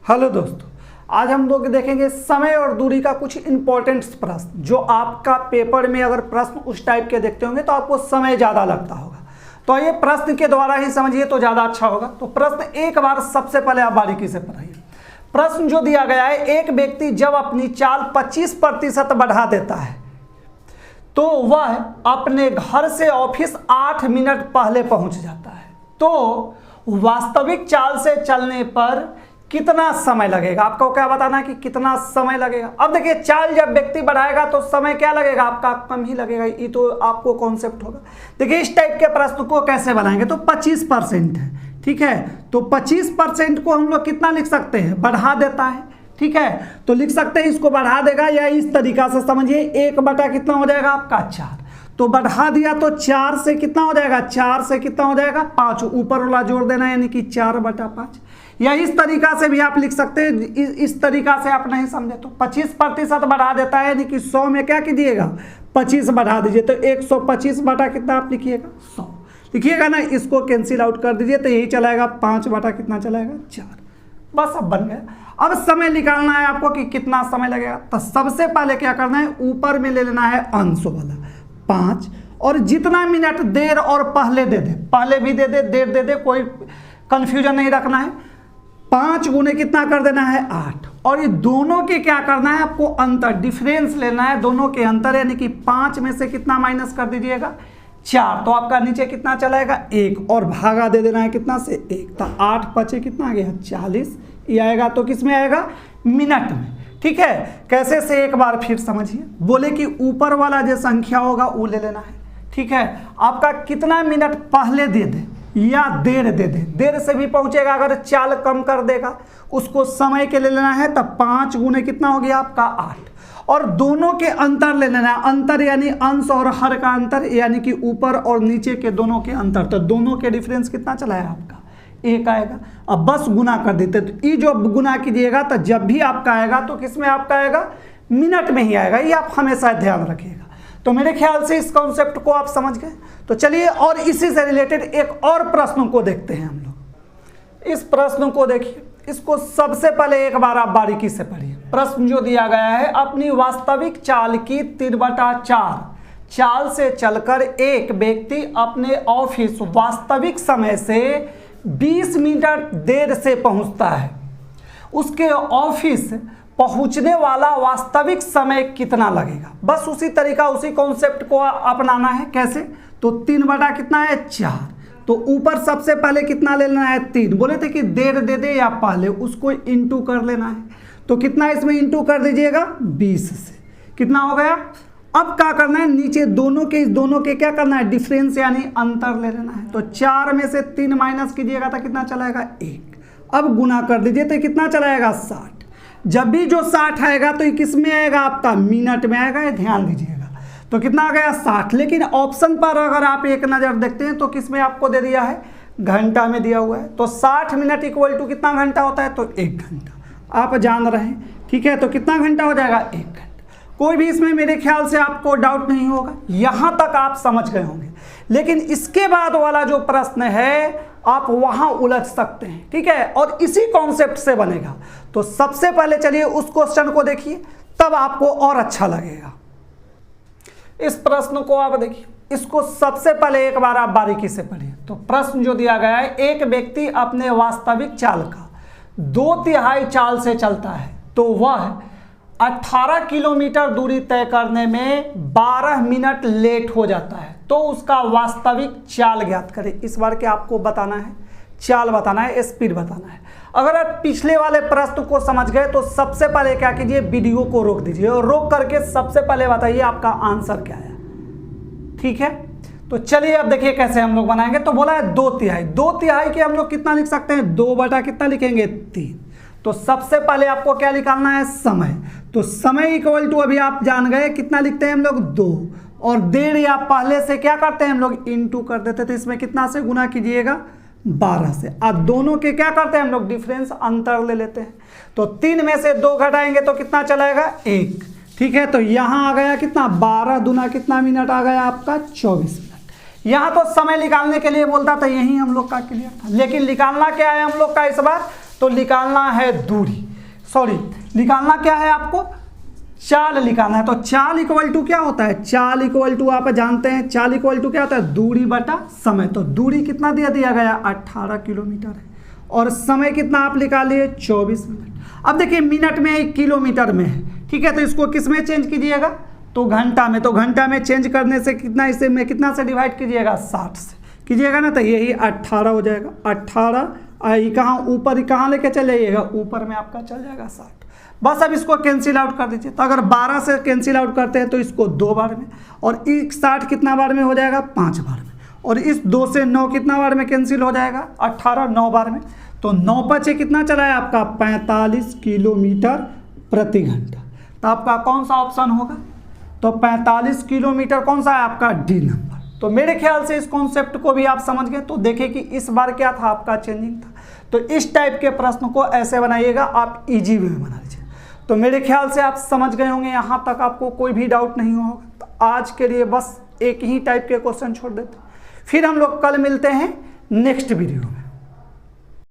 Hello दोस्तों, आज हम लोग देखेंगे समय और दूरी का कुछ इंपॉर्टेंट प्रश्न। जो आपका पेपर में अगर प्रश्न उस टाइप के देखते होंगे तो आपको समय ज़्यादा लगता होगा, तो ये प्रश्न के द्वारा ही समझिए तो ज़्यादा अच्छा होगा। तो प्रश्न एक बार सबसे पहले आप बारीकी से पढ़िए। प्रश्न जो दिया गया है, एक व्यक्ति जब अपनी चाल 25% बढ़ा देता है तो वह अपने घर से ऑफिस 8 मिनट पहले पहुंच जाता है, तो वास्तविक चाल से चलने पर कितना समय लगेगा? आपको क्या बताना है कि कितना समय लगेगा। अब देखिए, चाल जब व्यक्ति बढ़ाएगा तो समय क्या लगेगा? आपका कम ही लगेगा। ये तो आपको कॉन्सेप्ट होगा। देखिए, इस टाइप के प्रश्न को कैसे बनाएंगे, तो 25% है, ठीक है। तो 25% को हम लोग कितना लिख सकते हैं? बढ़ा देता है, ठीक है। तो लिख सकते हैं इसको बढ़ा देगा, या इस तरीका से समझिए 1 बटा कितना हो जाएगा आपका 4। तो बढ़ा दिया तो 4 से कितना हो जाएगा? 4 से कितना हो जाएगा? 5। ऊपर वाला जोड़ देना, यानी कि 4 बटा 5। या इस तरीका से भी आप लिख सकते हैं। इस तरीका से आप नहीं समझे तो 25% बढ़ा देता है, यानी कि 100 में क्या कीजिएगा? 25 बढ़ा दीजिए, तो 125 बटा कितना आप लिखिएगा? 100 लिखिएगा ना। इसको कैंसिल आउट कर दीजिए तो यही चलाएगा 5 बटा कितना चलाएगा? 4। बस अब बन गया। अब समय निकालना है आपको कि कितना समय लगेगा। तो सबसे पहले क्या करना है, ऊपर में ले लेना है अंश वाला 5, और जितना मिनट देर और पहले दे दे, पहले भी दे दे देर दे दे, कोई कंफ्यूजन नहीं रखना है। 5 गुने कितना कर देना है? 8। और ये दोनों के क्या करना है आपको? अंतर, डिफरेंस लेना है दोनों के अंतर, यानी कि 5 में से कितना माइनस कर दीजिएगा? 4। तो आपका नीचे कितना चलाएगा? 1, और भागा दे देना है कितना से? 1। तो 8 5 कितना आ गया? 40। ये आएगा तो किस में आएगा? मिनट में, ठीक है। कैसे से एक बार फिर समझिए। बोले कि ऊपर वाला जो संख्या होगा वो ले लेना है, ठीक है। आपका कितना मिनट पहले दे दे या देर दे दे, देर से भी पहुंचेगा। अगर चाल कम कर देगा उसको समय के ले लेना है, तब 5 गुने कितना हो गया आपका? 8। और दोनों के अंतर ले लेना है। अंतर यानी अंश और हर का अंतर, यानी कि ऊपर और नीचे के दोनों के अंतर। तो दोनों के डिफरेंस कितना चला है आपका? 1 आएगा। अब बस गुना कर देते, तो ये जो गुना कीजिएगा तो जब भी आपका आएगा तो किस में आपका आएगा? मिनट में ही आएगा। ये आप हमेशा ध्यान रखिएगा। तो मेरे ख्याल से इस कॉन्सेप्ट को आप समझ गए। तो चलिए, और इसी से रिलेटेड एक और प्रश्न को देखते हैं हम लोग। इस प्रश्न को देखिए, इसको सबसे पहले एक बार आप बारीकी से पढ़िए। प्रश्न जो दिया गया है, अपनी वास्तविक चाल की 3/4 चाल से चलकर एक व्यक्ति अपने ऑफिस वास्तविक समय से 20 मिनट देर से पहुंचता है। उसके ऑफिस पहुंचने वाला वास्तविक समय कितना लगेगा? बस उसी तरीका, उसी कॉन्सेप्ट को अपनाना है। कैसे? तो 3 बटा कितना है? 4। तो ऊपर सबसे पहले कितना ले लेना है? 3। बोले थे कि देर दे दे या पहले, उसको इंटू कर लेना है। तो कितना इसमें इंटू कर दीजिएगा? 20 से। कितना हो गया? अब क्या करना है, नीचे दोनों के क्या करना है? डिफरेंस यानी अंतर ले लेना है। तो 4 में से 3 माइनस कीजिएगा तो कितना चलाएगा? 1। अब गुना कर दीजिए तो कितना चलाएगा? 60। जब भी जो 60 आएगा तो ये किस में आएगा आपका? मिनट में आएगा। ये ध्यान दीजिएगा। तो कितना आ गया? 60। लेकिन ऑप्शन पर अगर आप एक नज़र देखते हैं तो किस में आपको दे दिया है? घंटा में दिया हुआ है। तो 60 मिनट इक्वल टू कितना घंटा होता है? तो 1 घंटा। आप जान रहे हैं, ठीक है। तो कितना घंटा हो जाएगा? 1 घंटा। कोई भी इसमें मेरे ख्याल से आपको डाउट नहीं होगा, यहाँ तक आप समझ गए होंगे। लेकिन इसके बाद वाला जो प्रश्न है आप वहां उलझ सकते हैं, ठीक है, और इसी कॉन्सेप्ट से बनेगा। तो सबसे पहले चलिए उस क्वेश्चन को देखिए, तब आपको और अच्छा लगेगा। इस प्रश्न को आप देखिए, इसको सबसे पहले एक बार आप बारीकी से पढ़िए। तो प्रश्न जो दिया गया है, एक व्यक्ति अपने वास्तविक चाल का 2/3 चाल से चलता है, तो वह 18 किलोमीटर दूरी तय करने में 12 मिनट लेट हो जाता है। तो उसका वास्तविक चाल ज्ञात करें। इस बार क्या आपको बताना है? चाल बताना है, स्पीड बताना है। अगर आप पिछले वाले प्रश्न को समझ गए तो सबसे पहले क्या कीजिए, वीडियो को रोक दीजिए और रोक करके सबसे पहले बताइए आपका आंसर क्या है, ठीक है। तो चलिए अब देखिए कैसे हम लोग बनाएंगे। तो बोला है 2/3। 2/3 के हम लोग कितना लिख सकते हैं? 2 बटा कितना लिखेंगे? 3। तो सबसे पहले आपको क्या निकालना है? समय। तो समय इक्वल टू अभी आप जान गए कितना लिखते हैं हम लोग? 2। और देर या पहले से क्या करते हैं हम लोग? इंटू कर देते थे। इसमें कितना से गुना कीजिएगा? 12 से। अब दोनों के क्या करते हैं हम लोग? डिफरेंस, अंतर ले लेते हैं। तो 3 में से 2 घटाएंगे तो कितना चलाएगा? 1, ठीक है। तो यहाँ आ गया कितना? 12 दूना कितना मिनट आ गया आपका? 24 मिनट। यहाँ तो समय निकालने के लिए बोलता था, यही हम लोग का क्लियर था। लेकिन निकालना क्या है हम लोग का इस बार? तो निकालना है दूरी, सॉरी निकालना क्या है आपको, चाल निकालना है। तो चाल इक्वल टू क्या होता है, चाल इक्वल टू आप जानते हैं, चाल इक्वल टू क्या होता है, दूरी बटा समय। तो दूरी कितना दिया गया 18 किलोमीटर है और समय कितना आप निकालिए 24 मिनट। अब देखिए मिनट में है, किलोमीटर में है, ठीक है, तो इसको किस में चेंज कीजिएगा, तो घंटा में। तो घंटा में चेंज करने से कितना, इसे में कितना से डिवाइड कीजिएगा 60 से कीजिएगा ना, तो यही 18 हो जाएगा। 18 कहाँ ऊपर कहाँ लेके चले जाइएगा, ऊपर में आपका चल जाएगा 60। बस अब इसको कैंसिल आउट कर दीजिए। तो अगर 12 से कैंसिल आउट करते हैं तो इसको 2 बार में, और 60 कितना बार में हो जाएगा 5 बार में, और इस 2 से 9 कितना बार में कैंसिल हो जाएगा 18 9 बार में। तो 9 5 कितना चला है आपका 45 किलोमीटर प्रति घंटा। तो आपका कौन सा ऑप्शन होगा, तो 45 किलोमीटर कौन सा है आपका डी नंबर। तो मेरे ख्याल से इस कॉन्सेप्ट को भी आप समझ गए। तो देखें कि इस बार क्या था आपका चेंजिंग था। तो इस टाइप के प्रश्न को ऐसे बनाइएगा, आप इजी वे में बना लीजिए। तो मेरे ख्याल से आप समझ गए होंगे, यहाँ तक आपको कोई भी डाउट नहीं होगा। तो आज के लिए बस एक ही टाइप के क्वेश्चन छोड़ देते, फिर हम लोग कल मिलते हैं नेक्स्ट वीडियो में।